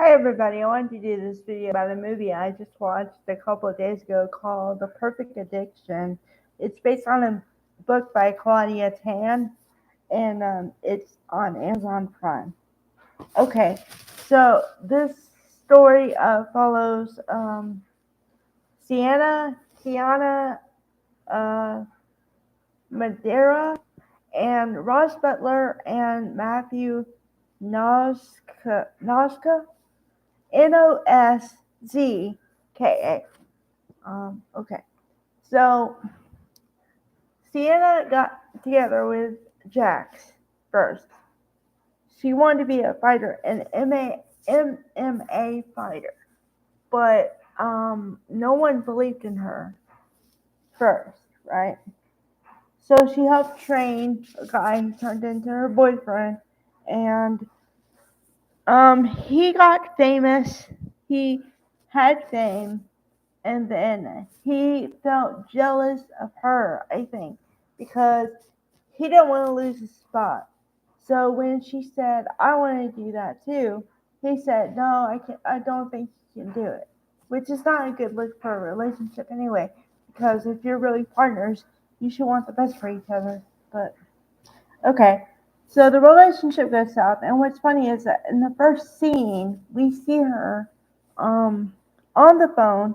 Hi everybody, I wanted to do this video about a movie I just watched a couple of days ago called The Perfect Addiction. It's based on a book by Claudia Tan, and it's on Amazon Prime. Okay, so this story follows Tiana uh, Madeira and Ross Butler and Matthew Noska, Noszka. Okay. So Sienna got together with Jax first. She wanted to be a fighter, an MMA fighter, but no one believed in her first, right? So she helped train a guy who turned into her boyfriend, and he got famous. He had fame, and then he felt jealous of her, I think, because he didn't want to lose his spot. So when she said, "I want to do that too," he said, "No, I don't think you can do it," which is not a good look for a relationship anyway. Because if you're really partners, you should want the best for each other. But okay, so the relationship goes south, and what's funny is that in the first scene, we see her um, on the phone.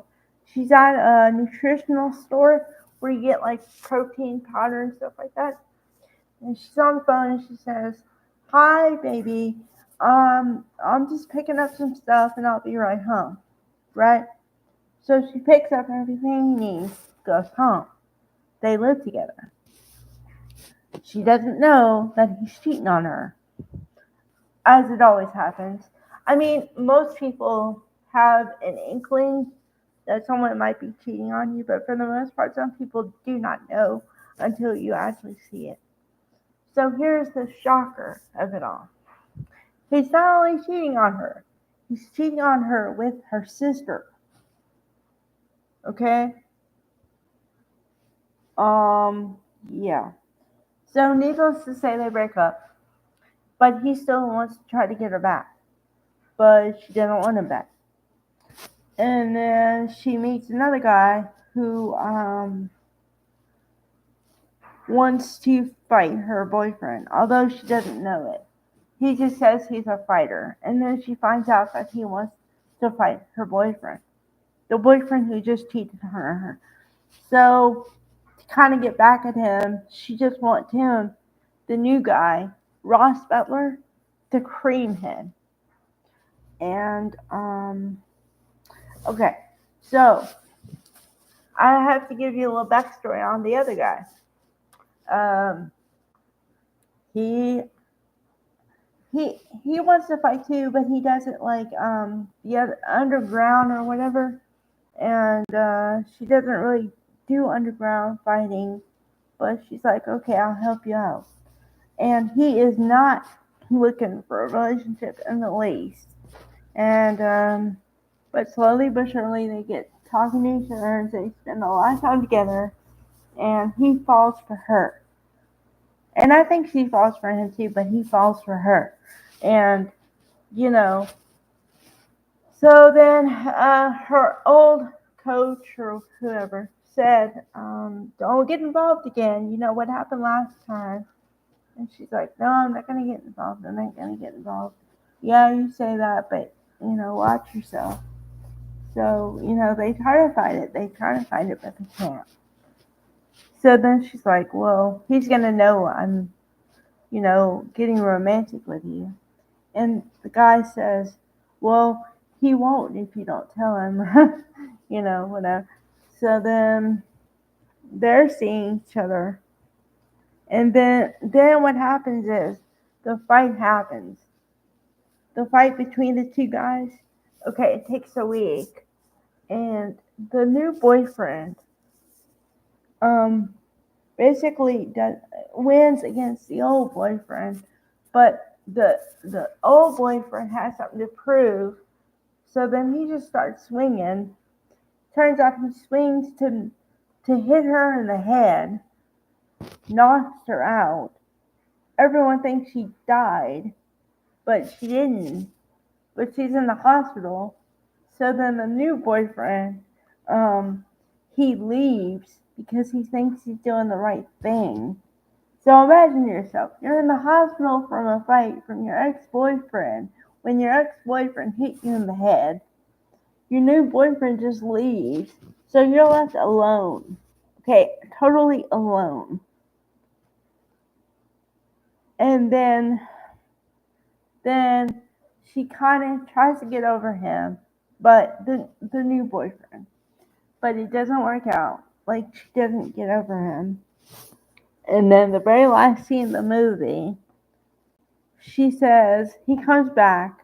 She's at a nutritional store where you get like protein powder and stuff like that. And she's on the phone and she says, "Hi, baby. I'm just picking up some stuff and I'll be right home." Right? So she picks up everything he needs, goes home. They live together. She doesn't know that he's cheating on her, as it always happens. I mean, most people have an inkling that someone might be cheating on you, but for the most part, some people do not know until you actually see it. So here's the shocker of it all. He's not only cheating on her, he's cheating on her with her sister. Okay? Yeah. So needless to say, they break up, but he still wants to try to get her back, but she doesn't want him back. And then she meets another guy who wants to fight her boyfriend, although she doesn't know it. He just says he's a fighter, and then she finds out that he wants to fight her boyfriend, the boyfriend who just cheated on her. So to kind of get back at him, she just wants him, the new guy, Ross Butler, to cream him. And okay, so I have to give you a little backstory on the other guy. Um, he he wants to fight too, but he doesn't like the other underground or whatever, and she doesn't really do underground fighting, but she's like, okay, I'll help you out, and he is not looking for a relationship in the least, and but slowly but surely they get talking to each other and they spend a lot of time together, and he falls for her. And I think she falls for him too, but he falls for her. And, you know, so then her old coach or whoever said, don't get involved again. You know what happened last time. And she's like, no, I'm not going to get involved. I'm not going to get involved. Yeah, you say that, but, watch yourself. So, they try to fight it. They try to fight it, but they can't. So then she's like, well, he's going to know I'm, getting romantic with you. And the guy says, well, he won't if you don't tell him, whatever. So then they're seeing each other. And then what happens is the fight happens. The fight between the two guys, okay, it takes a week. And the new boyfriend basically wins against the old boyfriend, but the old boyfriend has something to prove. So then he just starts swinging. Turns out he swings to hit her in the head, knocks her out. Everyone thinks she died, but she didn't. but she's in the hospital. So then the new boyfriend, he leaves because he thinks he's doing the right thing. So imagine yourself, you're in the hospital from a fight from your ex-boyfriend. When your ex-boyfriend hit you in the head, your new boyfriend just leaves. So you're left alone. Okay, totally alone. And then she kind of tries to get over him, but the new boyfriend. But it doesn't work out. Like, she doesn't get over him. And then the very last scene in the movie, she says, he comes back,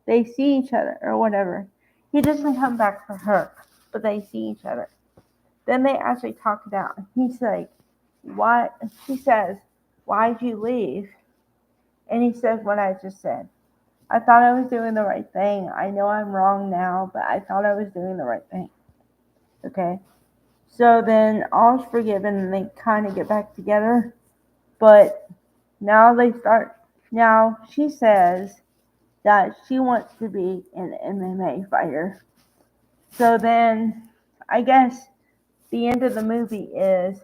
they see each other, or whatever. He doesn't come back for her, but they see each other. Then they actually talk it out. He's like, why? She says, why'd you leave? And he says what I just said. I thought I was doing the right thing. I know I'm wrong now, but I thought I was doing the right thing. Okay? So then all's forgiven and they kind of get back together. But now she says that she wants to be an MMA fighter. So then I guess the end of the movie is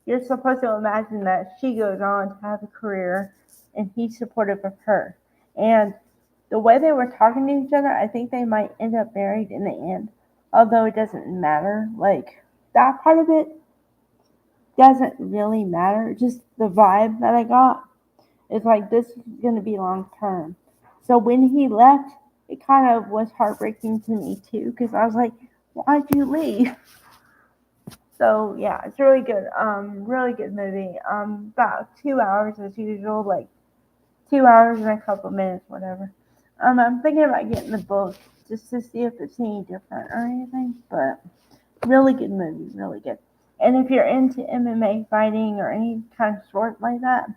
you're supposed to imagine that she goes on to have a career and he's supportive of her. And the way they were talking to each other, I think they might end up married in the end. Although it doesn't matter. Like, that part of it doesn't really matter. Just the vibe that I got is like, this is going to be long term. So when he left, it kind of was heartbreaking to me too, because I was like, why'd you leave? So yeah, it's really good. Really good movie. About 2 hours as usual, like 2 hours and a couple minutes, whatever. I'm thinking about getting the book just to see if it's any different or anything, but really good movie, really good. And if you're into MMA fighting or any kind of sport like that,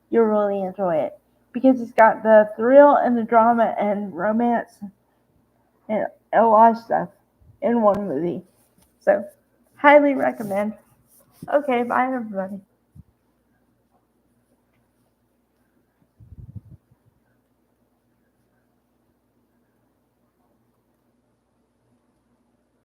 you'll really enjoy it because it's got the thrill and the drama and romance and a lot of stuff in one movie. So, highly recommend. Okay, bye everybody.